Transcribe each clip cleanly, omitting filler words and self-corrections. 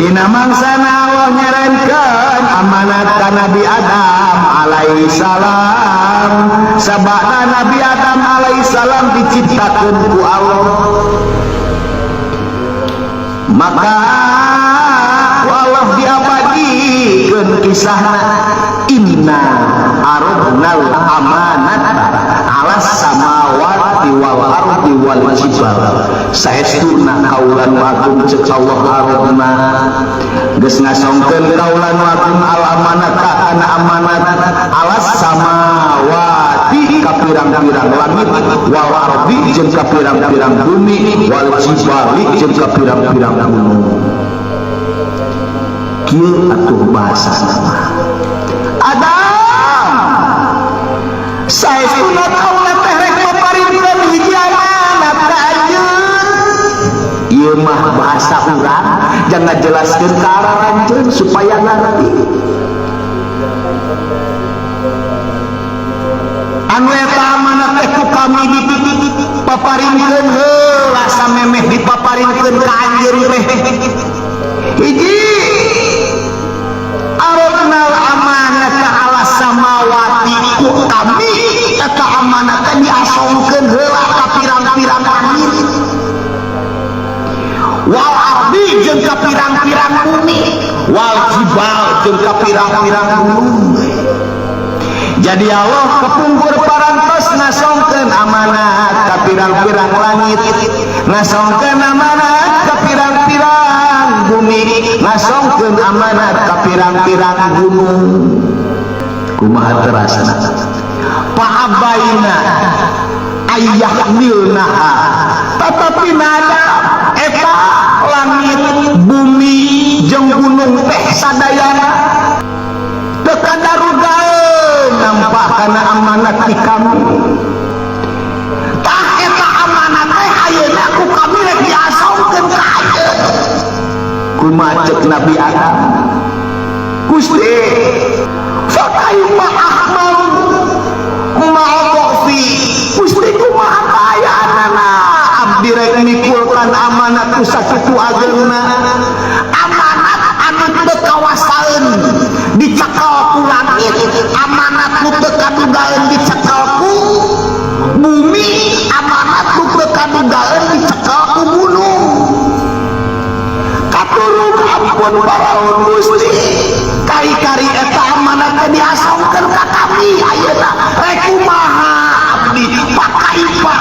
dina mangsana Allah nyarankeun amanat ka Nabi Adam alaihi salam. Sabana Nabi Adam alaihi salam diciptakeun ku Allah, maka Allah diabadikeun kisahna inna aradnal amanata alas samawati wal ardi wal jibal. Saestuna kaulan agung ceuk Allah aradna geus ngasongkeun kaulan agung al amanata kana amanat alas samawati ka pirang-pirang langit wal ardi jeung ka pirang-pirang bumi wal jibali jeung ka pirang-pirang gunung. Kieu atuh bahasana Adam saestuna kaula teh rek paparinkeun hiji amanat ka anjeun. Ieu mah bahasa urang jangan jelaskeun ka araranjeun supaya ngerti. Anu eta amanat teh ku kami dipaparinkeun heula samemeh dipaparinkeun ka anjeun teh. Hiji aradnal amanata ala samawati ku kami eta amanatna diasongkeun heula ka pirang-pirang langit wal ardi jeung ka pirang-pirang bumi wal jibal jeung ka pirang-pirang gunung. Jadi Allah kepungkur parantos ngasongkeun amanat ka pirang-pirang langit, ngasongkeun amanat ka pirang-pirang bumi, ngasongkeun amanat ka pirang-pirang gunung. Kumaha terasna paabaina ayyahmilnaha, tetapi nada eta langit bumi jeung gunung teh sadayana teu kadarugaeun nampak kana amanat di kami. Tah eta amanat teh ayeuna ku kami rek diasongkeun ka anjeun. Kumaha ceuk Nabi Adam, Gusti fakaifa ahmal ma'adhafi, Gusti kumaha kaayana abdi rek mikulkan amanat ku sakitu ageuna, amanat anu teu kawasaeun dicekel ku langit, amanat nu teu kadugaeun dicekel ku bumi, amanat nu teu kadugaeun dicekel ku gunung. Katurun ampun paraon Gusti, kari-kari eta amanat teh diasongkeun ka kami ayeuna rek kumaha abdi pakaifa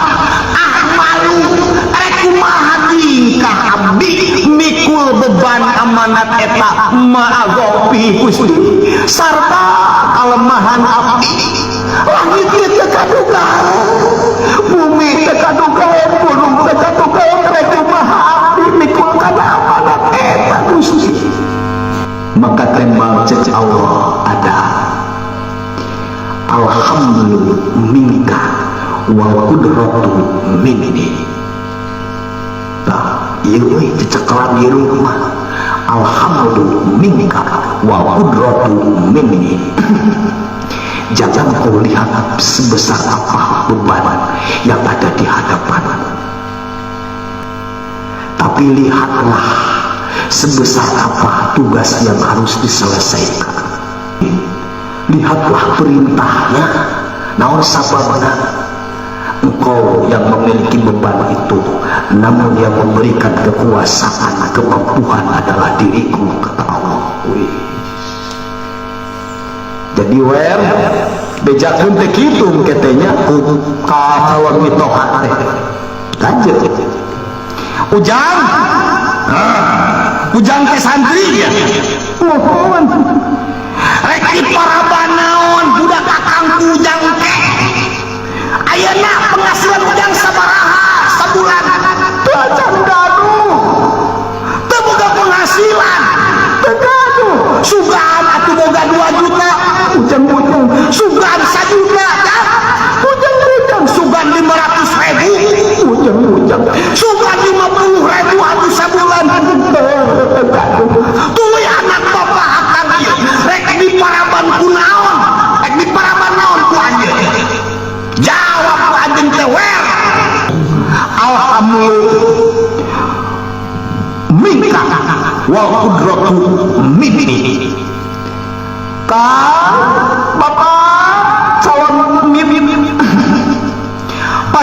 ahmalu, rek kumaha tingkah abdi mikul beban amanat eta ma'adhafi Gusti sarta kalemahan abdi. Langit teu kadugaeun, bumi teu kadugaeun, gunung teu kadugaeun, rek kumaha abdi mikul kana amanat eta Gusti. Maka tembal ceuk Allah ada alhamdulillah minka wa qudratu minni. Tah ieu we cecekelan ieu mah alhamdulillah minka wa qudratu minni. Jangan kau lihat sebesar apa beban yang ada di hadapan, tapi lihatlah sebesar apa tugas yang harus diselesaikan. Lihatlah perintahnya, naon sababna engkau yang memiliki beban itu, namun yang memberikan kekuasaan, kemampuan adalah diriku, kata Allah. Jadi wer bejakeun teh kitu ketenya ka hawa mitohat teh lanjut ujang ujang ke santri ya mohon rek diparaban naon budak kakang ujang teh ayeuna penghasilan ujang sabaraha sabulan belajar gaduh teu boga penghasilan teu gaduh sugan atuh boga 2 juta ujang-ujang sugan 1 juta dah ujang-ujang sugan 500.000 ujang-ujang sugan 50.000 atuh sabulan tuluy anak bapak akang ieu rek diparaban ku naon rek diparaban naon ku anjeun jawab ku anjeun teh wer alhamdulillah minka wal qudratu minni. Bapak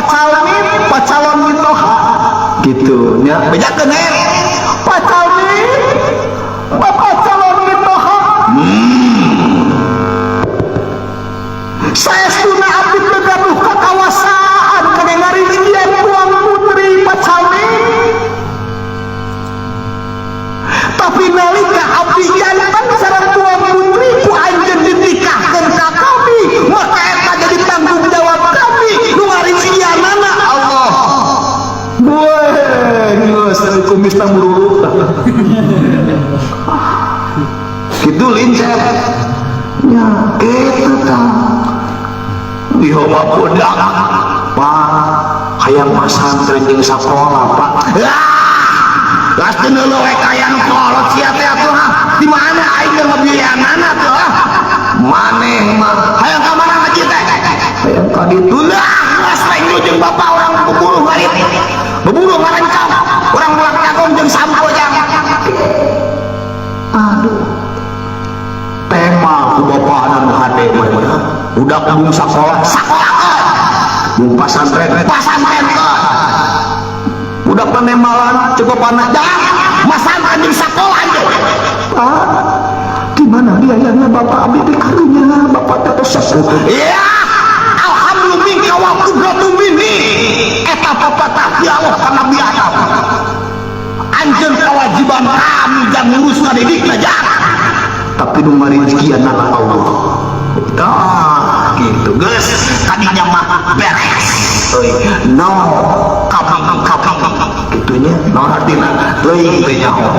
calon pacalon mitoha gitu nya bejakeun pacalmi bapak calon mitoha saestuna abdi teu gaduh kakawasaan kade ngarijieun tuang putri pacalmi tapi nalika abdi jantan sareng tuang putri ku anjeun dinikahkeun ka kami maka eta jadi tanggung jawab kami nu ngarijieunana Allah. Geus kumis tang bururu kitu lincah nya kitu tah ieu mah budak Pak hayang pasantren jeung sakola Pak Lastin lo kayak kolot siapa atuh di mana aing ngebiayanana tuh maneh mah hayang ka mana ngaji teh hayang ka ditu lah geus lain jeung bapak orang beburuh ngarit beburuh ngarancang orang mulak kagong jeung sampo jang aduh tema ku bapak anu hade mah budak bung sakola bung pasantren budak penemalan cukup anak jangan masalah di sekolah aja gimana biayanya bapak abdi karunya bapak terus sesuatu iya alhamdulillah waktu beratu mini eta pepatah di Allah karena biasa anjir kewajiban kami jangan ngurus ngadidik aja tapi nunggu rezeki anak Allah gitu guys tadinya mah beres no kapang gitunya no artinya leuing teh nyaho